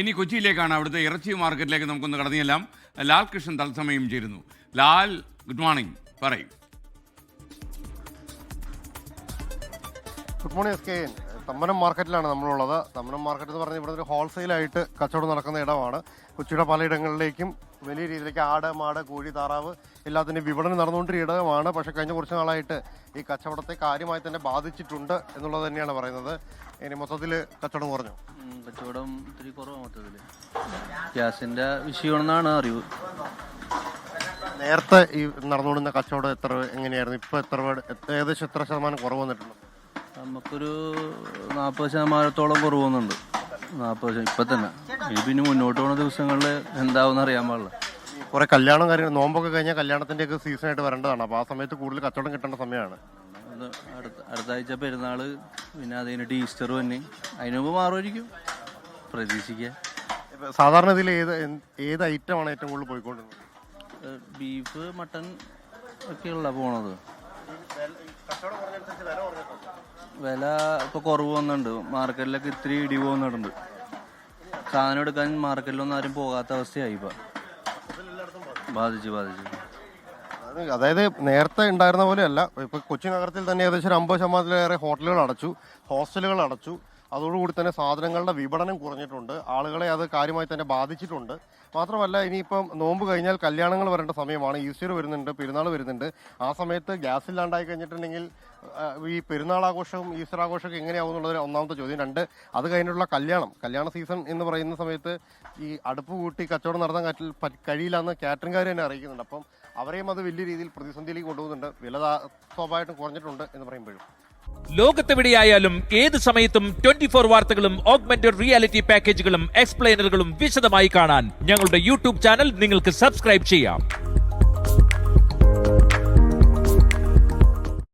ഇനി കൊച്ചിയിലേക്കാണ്. അവിടുത്തെ ഇറച്ചി മാർക്കറ്റിലേക്ക് നമുക്കൊന്ന് കടന്നു ചെല്ലാം. ലാൽ കൃഷ്ണൻ തത്സമയം ചേരുന്നു. ലാൽ, ഗുഡ് മോർണിംഗ്, പറയും. Good morning S K. Thammanam മാർക്കറ്റിലാണ് നമ്മളുള്ളത്. തമ്മനം മാർക്കറ്റ് എന്ന് പറഞ്ഞാൽ ഇവിടെ ഒരു ഹോൾസെയിലായിട്ട് കച്ചവടം നടക്കുന്ന ഇടമാണ്. കൊച്ചിയുടെ പലയിടങ്ങളിലേക്കും വലിയ രീതിയിലേക്ക് ആട്, മാട്, കോഴി, താറാവ് എല്ലാത്തിൻ്റെയും വിപണനം നടന്നുകൊണ്ടിരിക്കുന്ന ഇടമാണ്. പക്ഷേ കഴിഞ്ഞ കുറച്ച് നാളായിട്ട് ഈ കച്ചവടത്തെ കാര്യമായി തന്നെ ബാധിച്ചിട്ടുണ്ട് എന്നുള്ളത് തന്നെയാണ് പറയുന്നത്. ഇനി മൊത്തത്തിൽ കച്ചവടം കുറഞ്ഞു. കച്ചവടം ഇത്തിരി കുറവാണ് മൊത്തത്തിൽ. ഗ്യാസിന്റെ വിഷയമാണെന്നാണ് അറിവ്. നേരത്തെ ഈ നടന്നുകൊണ്ടിരുന്ന കച്ചവടം എങ്ങനെയായിരുന്നു? ഇപ്പോൾ ഏകദേശം എത്ര ശതമാനം കുറവ് വന്നിട്ടുണ്ട്? നമുക്കൊരു 40% കുറവ് വന്നുണ്ട്. 40% ഇപ്പം തന്നെ. ഇനി പിന്നെ മുന്നോട്ട് പോകുന്ന ദിവസങ്ങളിൽ എന്താവും അറിയാൻ പാടില്ല. കുറെ കല്യാണം കാര്യങ്ങൾ, നോമ്പൊക്കെ കഴിഞ്ഞാൽ കല്യാണത്തിന്റെ ഒക്കെ സീസണായിട്ട് വരേണ്ടതാണ്. അപ്പോൾ ആ സമയത്ത് കൂടുതൽ കച്ചവടം കിട്ടേണ്ട സമയമാണ്. അടുത്ത ആഴ്ച പെരുന്നാള്, പിന്നെ അത് കഴിഞ്ഞിട്ട് ഈസ്റ്റർ തന്നെ. അതിന് മുമ്പ് മാറുമായിരിക്കും, പ്രതീക്ഷിക്കുക. സാധാരണ ഇതിൽ ഏത് ഐറ്റമാണ് ഏറ്റവും കൂടുതൽ പോയിക്കൊണ്ടിരുന്നത്? ബീഫ്, മട്ടൺ ഒക്കെയുള്ള പോണത്. വില ഇപ്പൊ കുറവ് വന്നിട്ടുണ്ട്. മാർക്കറ്റിലൊക്കെ ഇത്തിരി ഇടി പോകുന്നുണ്ട്. സാധനം എടുക്കാൻ മാർക്കറ്റിലൊന്നും ആരും പോകാത്ത അവസ്ഥയായി. ഇപ്പൊ ബാധിച്ചു. അതായത് നേരത്തെ ഉണ്ടായിരുന്ന പോലെയല്ല. ഇപ്പൊ കൊച്ചി നഗരത്തിൽ തന്നെ ഏകദേശം 50% ഹോട്ടലുകൾ അടച്ചു, ഹോസ്റ്റലുകൾ അടച്ചു. അതോടുകൂടി തന്നെ സാധനങ്ങളുടെ വിപണനം കുറഞ്ഞിട്ടുണ്ട്. ആളുകളെ അത് കാര്യമായി തന്നെ ബാധിച്ചിട്ടുണ്ട്. മാത്രമല്ല, ഇനിയിപ്പം നോമ്പ് കഴിഞ്ഞാൽ കല്യാണങ്ങൾ വരേണ്ട സമയമാണ്. ഈസ്റ്റർ വരുന്നുണ്ട്, പെരുന്നാൾ വരുന്നുണ്ട്. ആ സമയത്ത് ഗ്യാസ് ഇല്ലാണ്ടായി കഴിഞ്ഞിട്ടുണ്ടെങ്കിൽ ഈ പെരുന്നാൾ ആഘോഷവും ഈസ്റ്റർ ആഘോഷമൊക്കെ എങ്ങനെയാവും എന്നുള്ളത് ഒന്നാമത്തെ ചോദ്യം. 2, അത് കഴിഞ്ഞിട്ടുള്ള കല്യാണ സീസൺ എന്ന് പറയുന്ന സമയത്ത് ഈ അടുപ്പ് കൂട്ടി കച്ചവടം നടത്താൻ കഴിയില്ല എന്ന് കാറ്ററിംഗുകാർ തന്നെ അറിയിക്കുന്നുണ്ട്. അപ്പം അവരെയും അത് വലിയ രീതിയിൽ പ്രതിസന്ധിയിലേക്ക് കൊണ്ടുപോകുന്നുണ്ട്. വില സ്വാഭാവികമായിട്ടും കുറഞ്ഞിട്ടുണ്ട് എന്ന് പറയുമ്പോഴും. ലോകത്തെവിടെയായാലും ഏത് സമയത്തും 24 വാർത്തകളും ഓഗ്മെന്റഡ് റിയാലിറ്റി പാക്കേജുകളും എക്സ്പ്ലെയിനറുകളും വിശദമായി കാണാൻ ഞങ്ങളുടെ യൂട്യൂബ് ചാനൽ നിങ്ങൾക്ക് സബ്സ്ക്രൈബ് ചെയ്യാം.